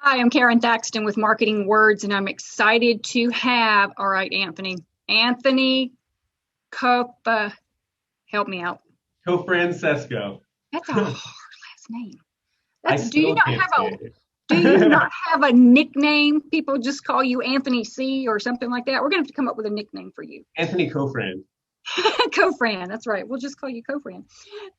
Hi, I'm Karon Thackston with Marketing Words, and I'm excited to have, all right, Anthony Copa, help me out. Co-Francesco. That's a hard last name. I Do you still not can't have say do you it. not have a nickname? People just call you Anthony C or something like that. We're gonna have to come up with a nickname for you. Anthony Cofran. Co-Fran, that's right. We'll just call you Co-Fran.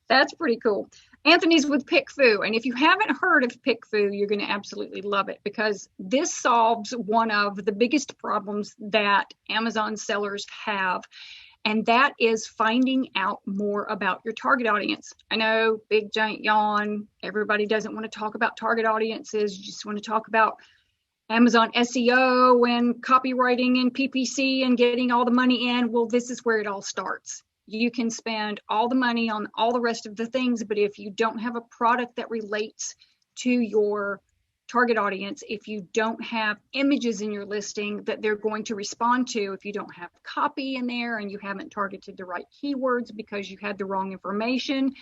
That's pretty cool. Anthony's with PickFu, and if you haven't heard of PickFu, you're going to absolutely love it because this solves one of the biggest problems that Amazon sellers have, and that is finding out more about your target audience. I know, big giant yawn. Everybody doesn't want to talk about target audiences. You just want to talk about Amazon SEO and copywriting and PPC and getting all the money in. Well, this is where it all starts. You can spend all the money on all the rest of the things, but if you don't have a product that relates to your target audience, if you don't have images in your listing that they're going to respond to, if you don't have copy in there and you haven't targeted the right keywords because you had the wrong information,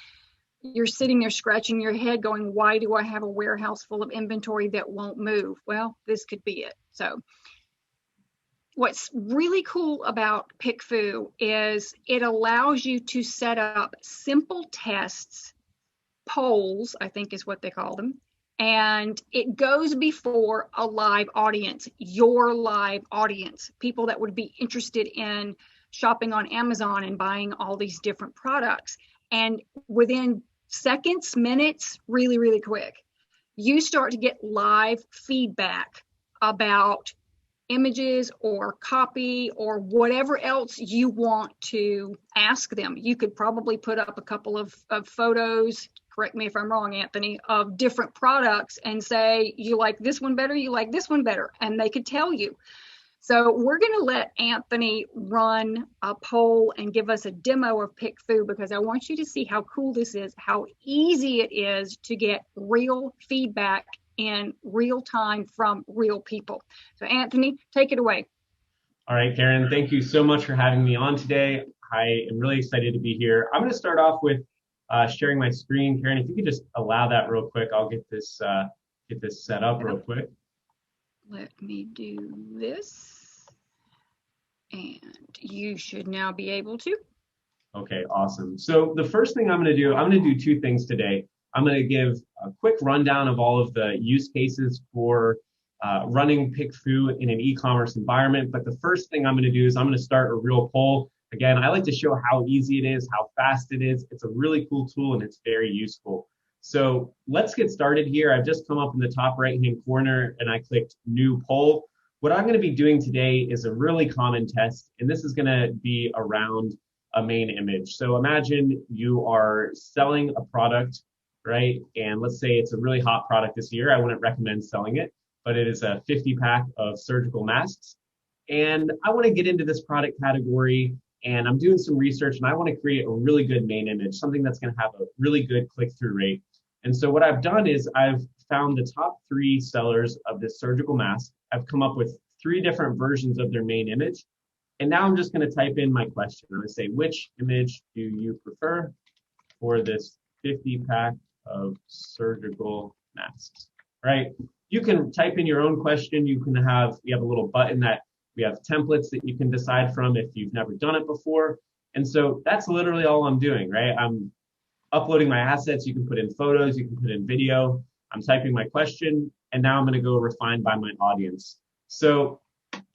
you're sitting there scratching your head going, why do I have a warehouse full of inventory that won't move? Well, this could be it. So what's really cool about PickFu is it allows you to set up simple tests, polls, I think is what they call them, and it goes before a live audience, your live audience, people that would be interested in shopping on Amazon and buying all these different products. And within seconds, minutes, really, really quick, you start to get live feedback about images or copy or whatever else you want to ask them. You could probably put up a couple of photos, correct me if I'm wrong, Anthony, of different products and say, you like this one better, you like this one better, and they could tell you. So we're going to let Anthony run a poll and give us a demo of PickFu because I want you to see how cool this is, how easy it is to get real feedback in real time from real people. So Anthony, take it away. All right, Karen, thank you so much for having me on today. I am really excited to be here. I'm going to start off with sharing my screen. Karen, if you could just allow that real quick, I'll get this set up real quick. Let me do this. And you should now be able to. Okay, awesome. So the first thing I'm going to do two things today. I'm going to give a quick rundown of all of the use cases for running PickFu in an e-commerce environment. But the first thing I'm going to do is I'm going to start a real poll. Again, I like to show how easy it is, how fast it is. It's a really cool tool and it's very useful. So let's get started here. I've just come up in the top right-hand corner and I clicked new poll. What I'm going to be doing today is a really common test, and this is going to be around a main image. So imagine you are selling a product, right? And let's say it's a really hot product this year. I wouldn't recommend selling it, but it is a 50 pack of surgical masks. And I want to get into this product category and I'm doing some research and I want to create a really good main image, something that's going to have a really good click-through rate. And so what I've done is I've found the top 3 sellers of this surgical mask. I've come up with 3 different versions of their main image. And now I'm just going to type in my question. I'm going to say, which image do you prefer for this 50 pack of surgical masks, right? You can type in your own question. You have a little button that we have templates that you can decide from if you've never done it before. And so that's literally all I'm doing, right? I'm uploading my assets. You can put in photos, you can put in video. I'm typing my question, and now I'm going to go refine by my audience. So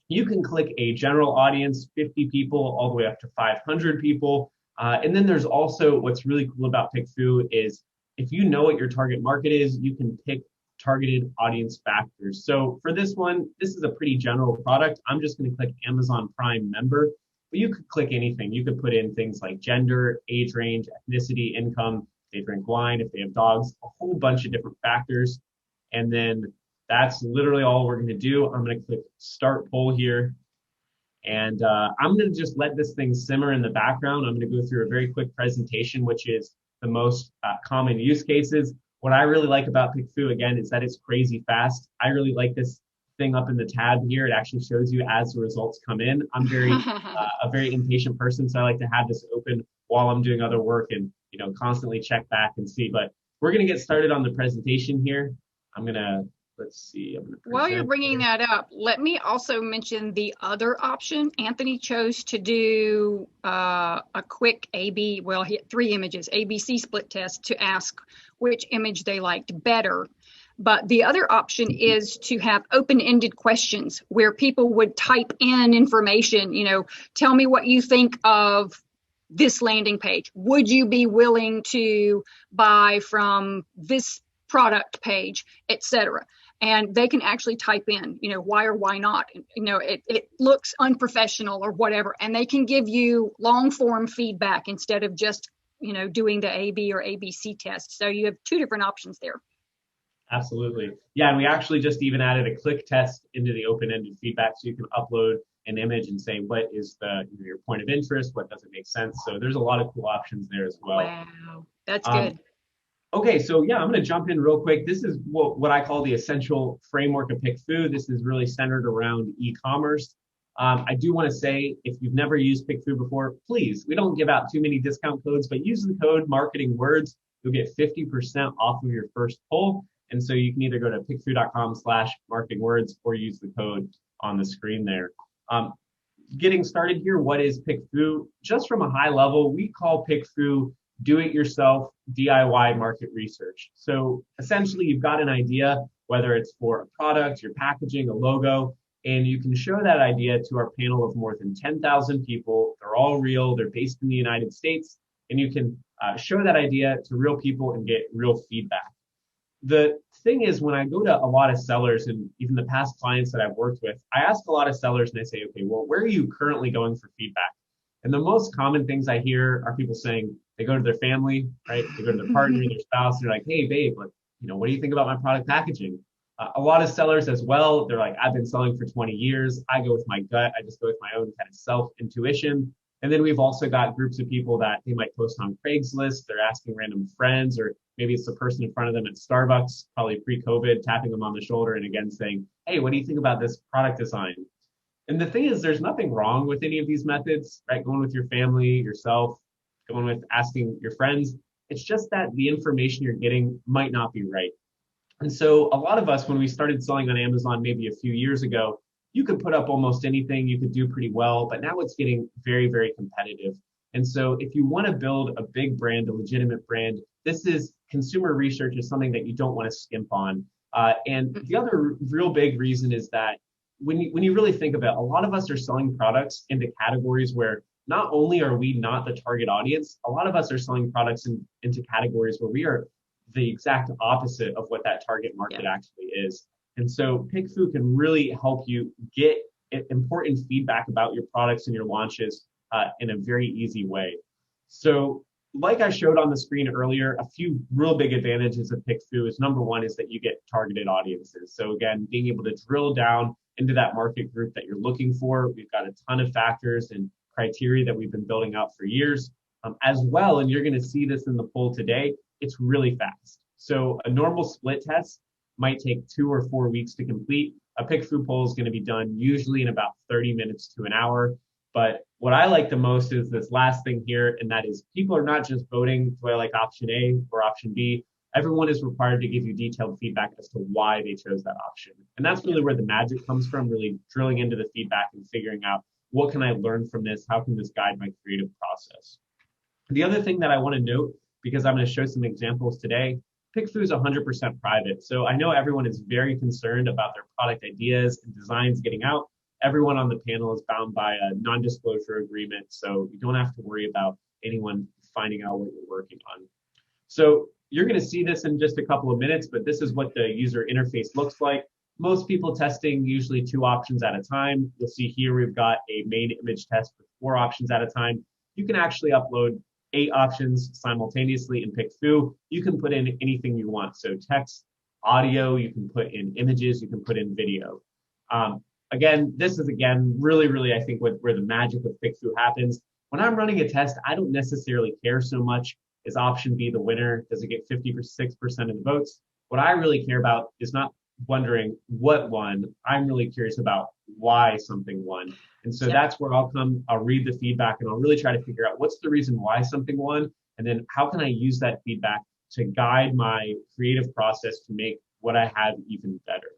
you can click a general audience, 50 people, all the way up to 500 people. And then there's also what's really cool about PickFu is if you know what your target market is, you can pick targeted audience factors. So for this one, this is a pretty general product. I'm just going to click Amazon Prime member, but you could click anything. You could put in things like gender, age range, ethnicity, income, if they drink wine, if they have dogs, a whole bunch of different factors. And then that's literally all we're going to do. I'm going to click start poll here. And I'm going to just let this thing simmer in the background. I'm going to go through a very quick presentation, which is the most common use cases. What I really like about PickFu, again, is that it's crazy fast. I really like this thing up in the tab here. It actually shows you as the results come in. I'm a very impatient person, so I like to have this open while I'm doing other work and constantly check back and see. But we're going to get started on the presentation here. I'm going to let's see. I'm going to While you're present bringing here. that up, let me also mention the other option. Anthony chose to do a quick A/B, well, he had 3 images, ABC split test to ask which image they liked better. But the other option is to have open-ended questions where people would type in information, tell me what you think of this landing page. Would you be willing to buy from this product page, etc.? And they can actually type in, why or why not. It looks unprofessional or whatever, and they can give you long form feedback instead of just, doing the AB or ABC test. So you have 2 different options there. Absolutely. Yeah, and we actually just even added a click test into the open-ended feedback, so you can upload an image and say what is your point of interest, what doesn't make sense. So there's a lot of cool options there as well. Wow, that's good. Okay, so yeah, I'm going to jump in real quick. This is what I call the essential framework of PickFu. This is really centered around e-commerce. I do want to say, if you've never used PickFu before, please, we don't give out too many discount codes, but use the code marketing words. You'll get 50% off of your first poll. And so you can either go to pickfu.com/marketingwords or use the code on the screen there. Getting started here, what is PickFu? Just from a high level, we call PickFu do-it-yourself DIY market research. So essentially, you've got an idea, whether it's for a product, your packaging, a logo, and you can show that idea to our panel of more than 10,000 people. They're all real. They're based in the United States, and you can show that idea to real people and get real feedback. The thing is, when I go to a lot of sellers and even the past clients that I've worked with, I ask a lot of sellers and I say, okay, well, where are you currently going for feedback? And the most common things I hear are people saying they go to their family, right? They go to their partner, their spouse. They're like, hey, babe, what do you think about my product packaging? A lot of sellers as well, they're like, I've been selling for 20 years. I go with my gut. I just go with my own kind of self-intuition. And then we've also got groups of people that they might post on Craigslist. They're asking random friends, or maybe it's the person in front of them at Starbucks, probably pre-COVID, tapping them on the shoulder and again saying, hey, what do you think about this product design? And the thing is, there's nothing wrong with any of these methods, right? Going with your family, yourself, going with asking your friends. It's just that the information you're getting might not be right. And so a lot of us, when we started selling on Amazon maybe a few years ago, you could put up almost anything, you could do pretty well, but now it's getting very, very competitive. And so if you want to build a big brand, a legitimate brand, consumer research is something that you don't want to skimp on. And the other real big reason is that when you really think of it, a lot of us are selling products into categories where not only are we not the target audience, a lot of us are selling products into categories where we are the exact opposite of what that target market actually is. And so PickFu can really help you get important feedback about your products and your launches in a very easy way. So like I showed on the screen earlier, a few real big advantages of PickFu is number one is that you get targeted audiences. So again, being able to drill down into that market group that you're looking for. We've got a ton of factors and criteria that we've been building out for years as well. And you're going to see this in the poll today. It's really fast. So a normal split test might take 2 or 4 weeks to complete. A PickFu poll is going to be done usually in about 30 minutes to an hour. But what I like the most is this last thing here, and that is people are not just voting, do I like option A or option B? Everyone is required to give you detailed feedback as to why they chose that option. And that's really where the magic comes from, really drilling into the feedback and figuring out what can I learn from this? How can this guide my creative process? The other thing that I want to note, because I'm going to show some examples today, PickFu is 100% private. So I know everyone is very concerned about their product ideas and designs getting out. Everyone on the panel is bound by a non-disclosure agreement, so you don't have to worry about anyone finding out what you're working on. So you're going to see this in just a couple of minutes, but this is what the user interface looks like. Most people testing usually 2 options at a time. You'll see here we've got a main image test with 4 options at a time. You can actually upload 8 options simultaneously in PickFu. You can put in anything you want. So text, audio, you can put in images, you can put in video. Again, this is really, I think where the magic of PickFu happens. When I'm running a test, I don't necessarily care so much, is option B the winner? Does it get 56% of the votes? What I really care about is not wondering what won. I'm really curious about why something won. And so that's where I'll read the feedback and I'll really try to figure out what's the reason why something won. And then how can I use that feedback to guide my creative process to make what I have even better?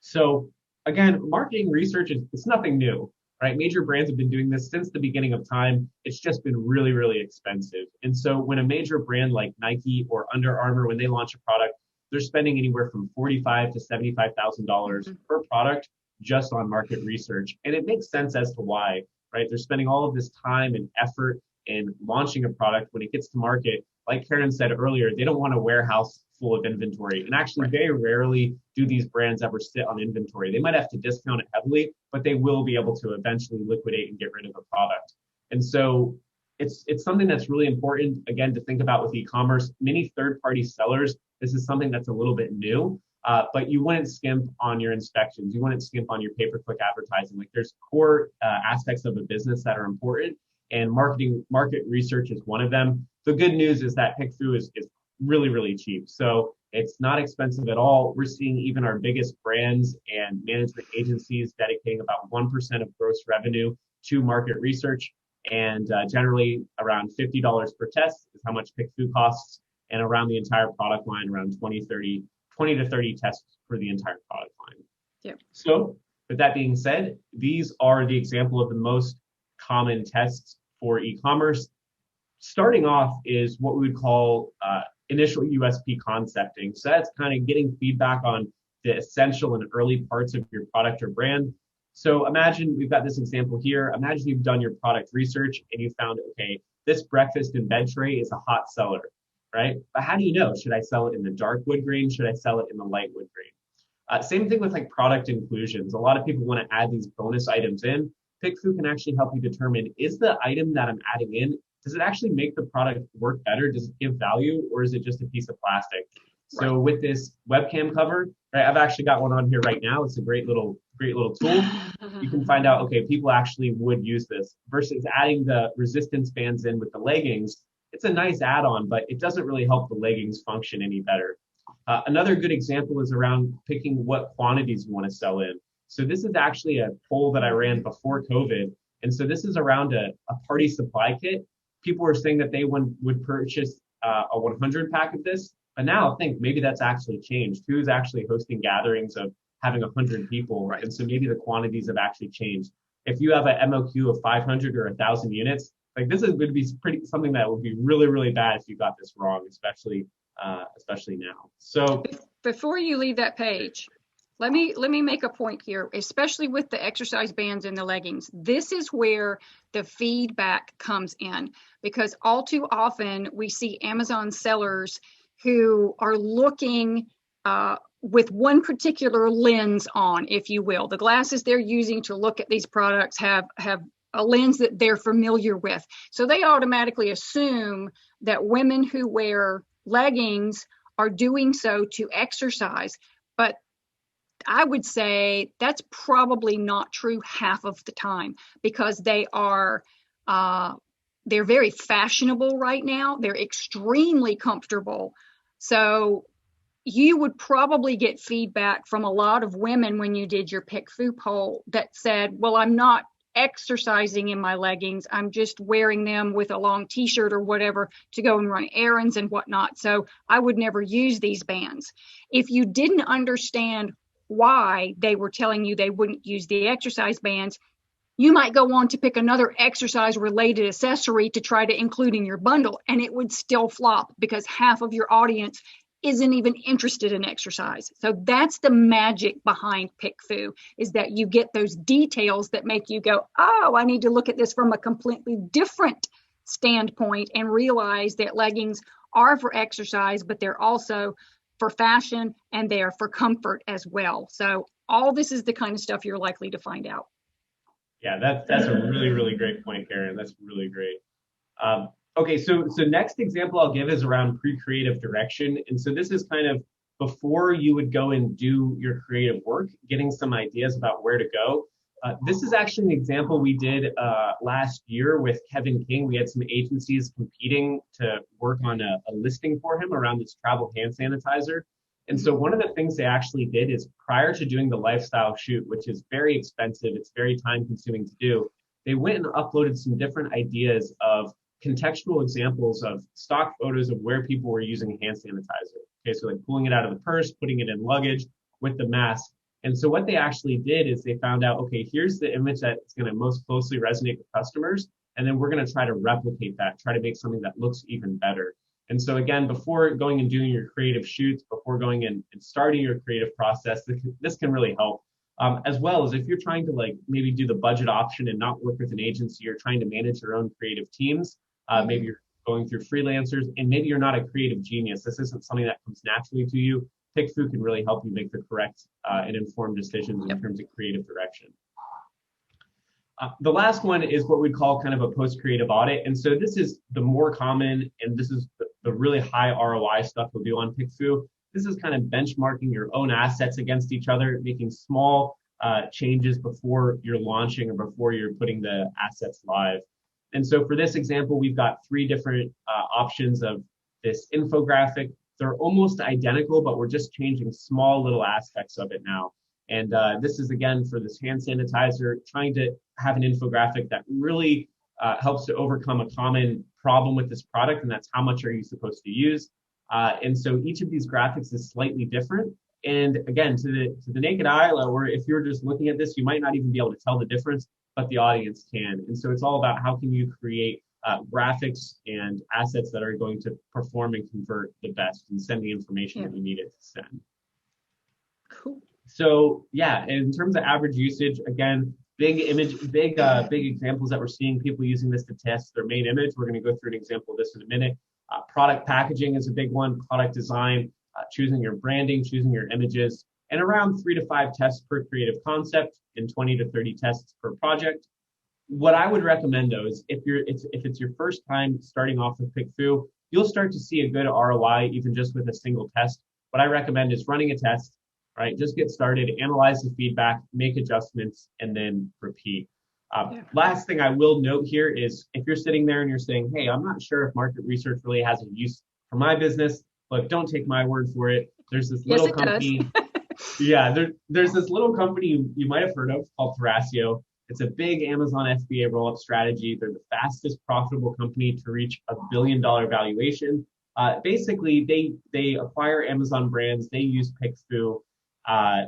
So again, marketing research is it's nothing new, right? Major brands have been doing this since the beginning of time. It's just been really, really expensive. And so when a major brand like Nike or Under Armour, when they launch a product, they're spending anywhere from $45,000 to $75,000 per product just on market research. And it makes sense as to why, right? They're spending all of this time and effort in launching a product. When it gets to market, like Karon said earlier, they don't want a warehouse full of inventory. And actually, very rarely do these brands ever sit on inventory. They might have to discount it heavily, but they will be able to eventually liquidate and get rid of the product. And so it's something that's really important, again, to think about with e-commerce. Many third-party sellers, this is something that's a little bit new, but you wouldn't skimp on your inspections. You wouldn't skimp on your pay-per-click advertising. Like there's core aspects of a business that are important, and market research is one of them. The good news is that PickFu is really, really cheap. So it's not expensive at all. We're seeing even our biggest brands and management agencies dedicating about 1% of gross revenue to market research. And generally around $50 per test is how much PickFu costs. And around the entire product line, around 20 to 30 tests for the entire product line. Yep. So with that being said, these are the example of the most common tests for e-commerce. Starting off is what we would call initial USP concepting. So that's kind of getting feedback on the essential and early parts of your product or brand. So imagine we've got this example here. Imagine you've done your product research and you found, okay, this breakfast in bed tray is a hot seller, right? But how do you know? Should I sell it in the dark wood grain? Should I sell it in the light wood grain? Same thing with like product inclusions. A lot of people want to add these bonus items in. PickFu can actually help you determine, is the item that I'm adding in, does it actually make the product work better? Does it give value, or is it just a piece of plastic? Right. So with this webcam cover, right, I've actually got one on here right now. It's a great little tool. You can find out, okay, people actually would use this versus adding the resistance bands in with the leggings. It's a nice add-on, but it doesn't really help the leggings function any better. Another good example is around picking what quantities you want to sell in. So this is actually a poll that I ran before COVID. And so this is around a party supply kit. People were saying that they would purchase a 100 pack of this. But now I think maybe that's actually changed. Who's actually hosting gatherings of having 100 people? Right. And so maybe the quantities have actually changed. If you have an MOQ of 500 or 1,000 units, like this is going to be something that would be really, really bad if you got this wrong, especially now. So before you leave that page, let me make a point here, especially with the exercise bands and the leggings. This is where the feedback comes in, because all too often we see Amazon sellers who are looking with one particular lens on, if you will. The glasses they're using to look at these products have a lens that they're familiar with. So they automatically assume that women who wear leggings are doing so to exercise. But I would say that's probably not true half of the time, because they are they're very fashionable right now. They're extremely comfortable. So you would probably get feedback from a lot of women when you did your PickFu poll that said, well, I'm not exercising in my leggings. I'm just wearing them with a long t-shirt or whatever to go and run errands and whatnot. So I would never use these bands. If you didn't understand why they were telling you they wouldn't use the exercise bands, you might go on to pick another exercise related accessory to try to include in your bundle, and it would still flop because half of your audience isn't even interested in exercise. So that's the magic behind PickFu, is that you get those details that make you go, oh, I need to look at this from a completely different standpoint and realize that leggings are for exercise, but they're also for fashion and they are for comfort as well. So all this is the kind of stuff you're likely to find out. Yeah, that's a really, really great point, Karon. That's really great. Okay, so next example I'll give is around pre-creative direction. And so this is kind of before you would go and do your creative work, getting some ideas about where to go. This is actually an example we did last year with Kevin King. We had some agencies competing to work on a listing for him around this travel hand sanitizer. And so one of the things they actually did is, prior to doing the lifestyle shoot, which is very expensive, it's very time consuming to do, they went and uploaded some different ideas of contextual examples of stock photos of where people were using hand sanitizer. Okay, so like pulling it out of the purse, putting it in luggage with the mask. And so what they actually did is they found out, okay, here's the image that's going to most closely resonate with customers. And then we're going to try to replicate that, try to make something that looks even better. And so again, before going and doing your creative shoots, before going and starting your creative process, this can really help. As well as if you're trying to like maybe do the budget option and not work with an agency, you're trying to manage your own creative teams. Maybe you're going through freelancers, and maybe you're not a creative genius. This isn't something that comes naturally to you. PickFu can really help you make the correct and informed decisions in terms of creative direction. The last one is what we call kind of a post-creative audit. And so this is the more common, and this is the really high ROI stuff we'll do on PickFu. This is kind of benchmarking your own assets against each other, making small changes before you're launching or before you're putting the assets live. And so for this example, we've got 3 different options of this infographic. They're almost identical, but we're just changing small little aspects of it now. And this is, again, for this hand sanitizer, trying to have an infographic that really helps to overcome a common problem with this product, and that's how much are you supposed to use. And so each of these graphics is slightly different. And again, to the naked eye, or if you're just looking at this, you might not even be able to tell the difference, but the audience can. And so it's all about how can you create graphics and assets that are going to perform and convert the best and send the information that you need it to send. Cool. So yeah, in terms of average usage, again, big examples that we're seeing people using this to test their main image. We're going to go through an example of this in a minute. Product packaging is a big one, product design, choosing your branding, choosing your images, and around 3 to 5 tests per creative concept and 20 to 30 tests per project. What I would recommend though is if it's your first time starting off with PickFu, you'll start to see a good ROI even just with a single test. What I recommend is running a test, right? Just get started, analyze the feedback, make adjustments, and then repeat. Last thing I will note here is if you're sitting there and you're saying, hey, I'm not sure if market research really has a use for my business, look, don't take my word for it. There's this little company. There's this little company you might have heard of called Terracio. It's a big Amazon FBA roll-up strategy. They're the fastest profitable company to reach $1 billion valuation. Basically, they acquire Amazon brands. They use PickFu.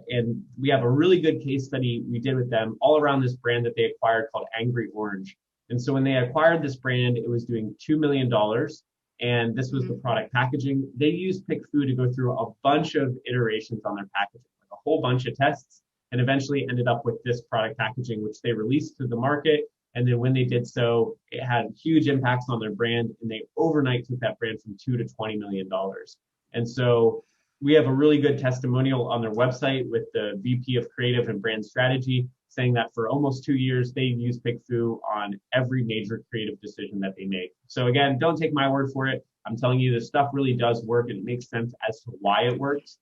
And we have a really good case study we did with them all around this brand that they acquired called Angry Orange. And so when they acquired this brand, it was doing $2 million. And this was the product packaging. They used PickFu to go through a bunch of iterations on their packaging, like a whole bunch of tests, and eventually ended up with this product packaging, which they released to the market. And then when they did so, it had huge impacts on their brand, and they overnight took that brand from $2 to $20 million. And so we have a really good testimonial on their website with the VP of Creative and Brand Strategy saying that for almost 2 years, they've used PickFu on every major creative decision that they make. So again, don't take my word for it. I'm telling you, this stuff really does work, and it makes sense as to why it works.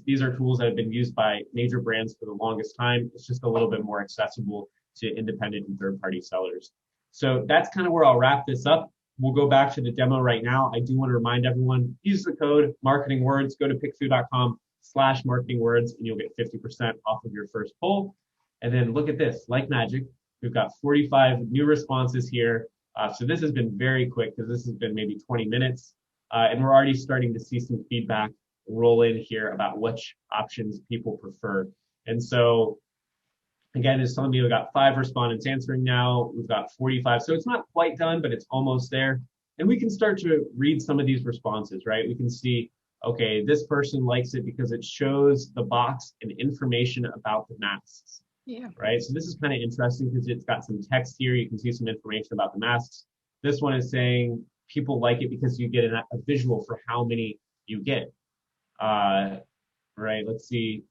These are tools that have been used by major brands for the longest time. It's just a little bit more accessible to independent and third-party sellers. So that's kind of where I'll wrap this up. We'll go back to the demo right now. I do want to remind everyone, use the code marketing words, go to pickfu.com/marketing words, and you'll get 50% off of your first pull. And then look at this, like magic, we've got 45 new responses here. So this has been very quick because this has been maybe 20 minutes. And we're already starting to see some feedback roll in here about which options people prefer. And so again, as telling me we've got 5 respondents answering now. We've got 45. So it's not quite done, but it's almost there. And we can start to read some of these responses, right? We can see, okay, this person likes it because it shows the box and information about the masks. Yeah. Right. So this is kind of interesting because it's got some text here. You can see some information about the masks. This one is saying people like it because you get a visual for how many you get. Right. Let's see.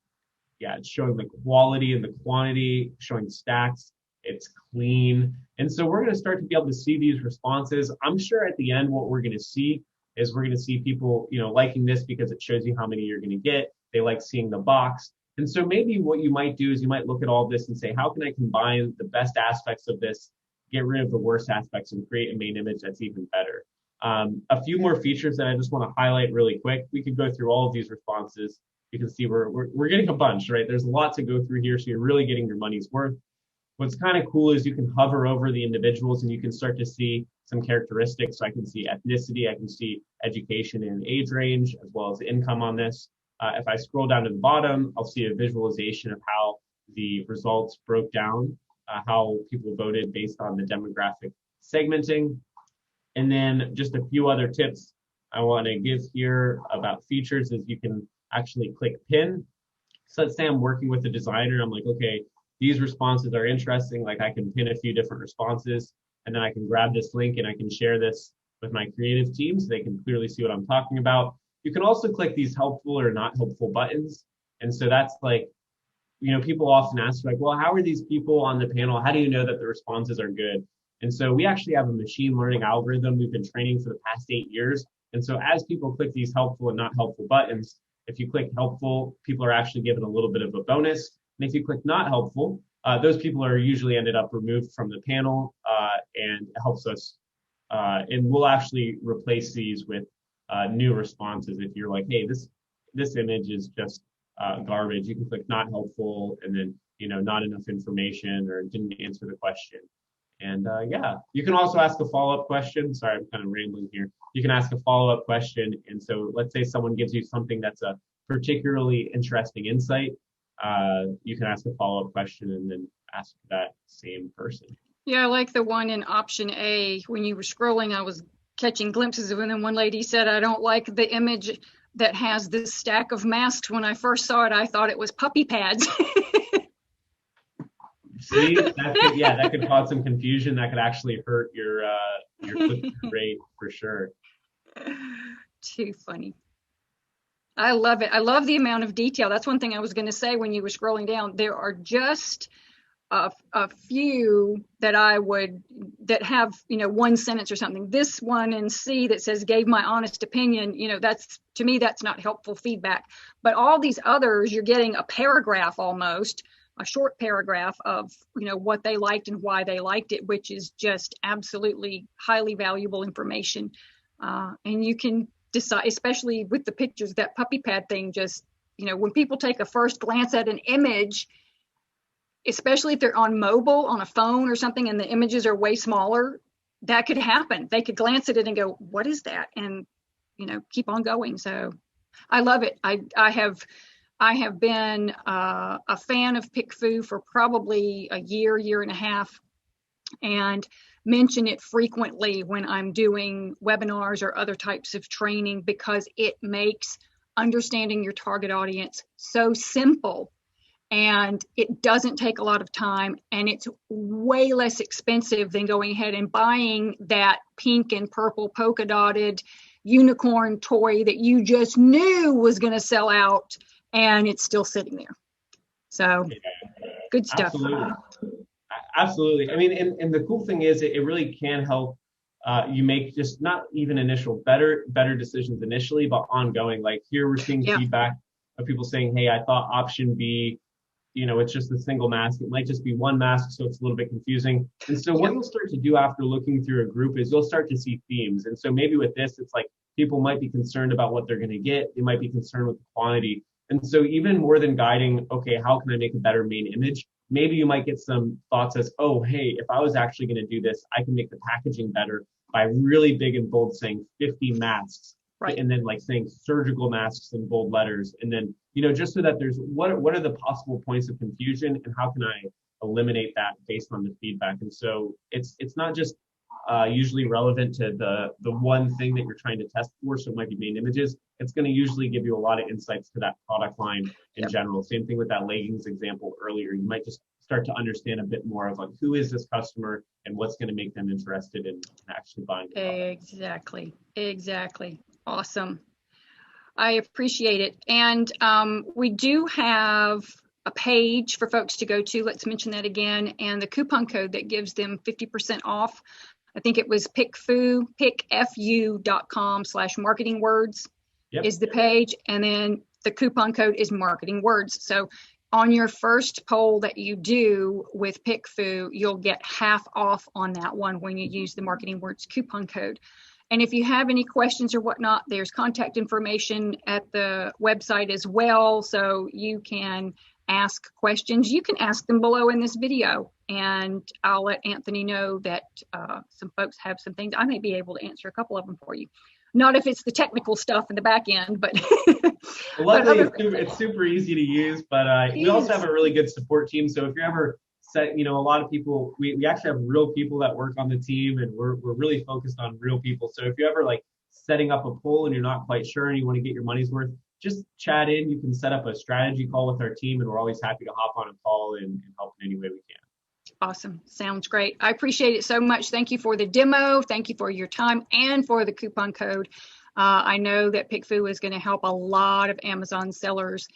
Yeah, it's showing the quality and the quantity, showing stacks. It's clean. And so we're going to start to be able to see these responses. I'm sure at the end, what we're going to see is we're going to see people, liking this because it shows you how many you're going to get. They like seeing the box. And so maybe what you might do is you might look at all of this and say, how can I combine the best aspects of this, get rid of the worst aspects, and create a main image that's even better? A few more features that I just want to highlight really quick. We could go through all of these responses. You can see we're getting a bunch, right? There's a lot to go through here, so you're really getting your money's worth. What's kind of cool is you can hover over the individuals and you can start to see some characteristics. So I can see ethnicity, I can see education and age range, as well as income on this. If I scroll down to the bottom, I'll see a visualization of how the results broke down, how people voted based on the demographic segmenting. And then just a few other tips I want to give here about features is you can actually click pin. So let's say I'm working with a designer. I'm like, okay, these responses are interesting. Like I can pin a few different responses, and then I can grab this link and I can share this with my creative team so they can clearly see what I'm talking about. You can also click these helpful or not helpful buttons. And so that's like, people often ask like, well, how are these people on the panel? How do you know that the responses are good? And so we actually have a machine learning algorithm we've been training for the past 8 years. And so as people click these helpful and not helpful buttons, if you click helpful, people are actually given a little bit of a bonus. And if you click not helpful, those people are usually ended up removed from the panel, and it helps us. And we'll actually replace these with new responses. If you're like, hey, this image is just garbage, you can click not helpful, and then not enough information or didn't answer the question. And you can also ask a follow-up question. Sorry, I'm kind of rambling here. You can ask a follow-up question. And so let's say someone gives you something that's a particularly interesting insight. You can ask a follow-up question and then ask that same person. Yeah, I like the one in option A. When you were scrolling, I was catching glimpses of it. And then one lady said, I don't like the image that has this stack of masks. When I first saw it, I thought it was puppy pads. See, that could cause some confusion. That could actually hurt your click-through rate for sure. Too funny. I love it. I love the amount of detail. That's one thing I was going to say when you were scrolling down. There are just a few that have one sentence or something. This one in C that says gave my honest opinion, that's, to me, that's not helpful feedback. But all these others, you're getting a paragraph, almost a short paragraph of what they liked and why they liked it, which is just absolutely highly valuable information. And you can decide, especially with the pictures, that puppy pad thing, just when people take a first glance at an image, especially if they're on mobile, on a phone or something, and the images are way smaller, that could happen. They could glance at it and go, what is that? And, keep on going. So I love it. I have been a fan of PickFu for probably a year and a half, and mention it frequently when I'm doing webinars or other types of training, because it makes understanding your target audience so simple. And it doesn't take a lot of time, and it's way less expensive than going ahead and buying that pink and purple polka dotted unicorn toy that you just knew was going to sell out, and it's still sitting there. So good stuff. Absolutely. I mean, and the cool thing is it really can help you make just not even initial better decisions initially, but ongoing. Like here we're seeing feedback of people saying, hey, I thought option B, it's just a single mask. It might just be one mask, so it's a little bit confusing. And so what you'll start to do after looking through a group is you'll start to see themes. And so maybe with this, it's like people might be concerned about what they're going to get. They might be concerned with the quantity. And so even more than guiding, okay, how can I make a better main image? Maybe you might get some thoughts as, oh, hey, if I was actually going to do this, I can make the packaging better by really big and bold saying 50 masks. Right. And then like saying surgical masks in bold letters. And then, just so that there's what are the possible points of confusion and how can I eliminate that based on the feedback? And so it's not just usually relevant to the one thing that you're trying to test for. So it might be main images. It's going to usually give you a lot of insights to that product line in general. Same thing with that leggings example earlier. You might just start to understand a bit more of like, who is this customer and what's going to make them interested in actually buying the product. Exactly. Awesome. I appreciate it. And we do have a page for folks to go to. Let's mention that again. And the coupon code that gives them 50% off. I think it was pickfu.com/marketing words is the page. And then the coupon code is marketing words. So on your first poll that you do with PickFu, you'll get half off on that one when you use the marketing words coupon code. And if you have any questions or whatnot, there's contact information at the website as well. So you can ask questions. You can ask them below in this video, and I'll let Anthony know that some folks have some things. I may be able to answer a couple of them for you. Not if it's the technical stuff in the back end, but Well, luckily it's super easy to use, but we also have a really good support team. So if you're ever a lot of people, we actually have real people that work on the team, and we're really focused on real people. So if you're ever like setting up a poll and you're not quite sure and you want to get your money's worth, just chat in. You can set up a strategy call with our team, and we're always happy to hop on a call and help in any way we can. Awesome. Sounds great. I appreciate it so much. Thank you for the demo. Thank you for your time and for the coupon code. I know that PickFu is going to help a lot of Amazon sellers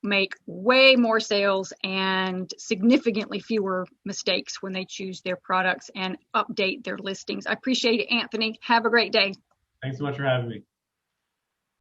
make way more sales and significantly fewer mistakes when they choose their products and update their listings. I appreciate it, Anthony. Have a great day. Thanks so much for having me.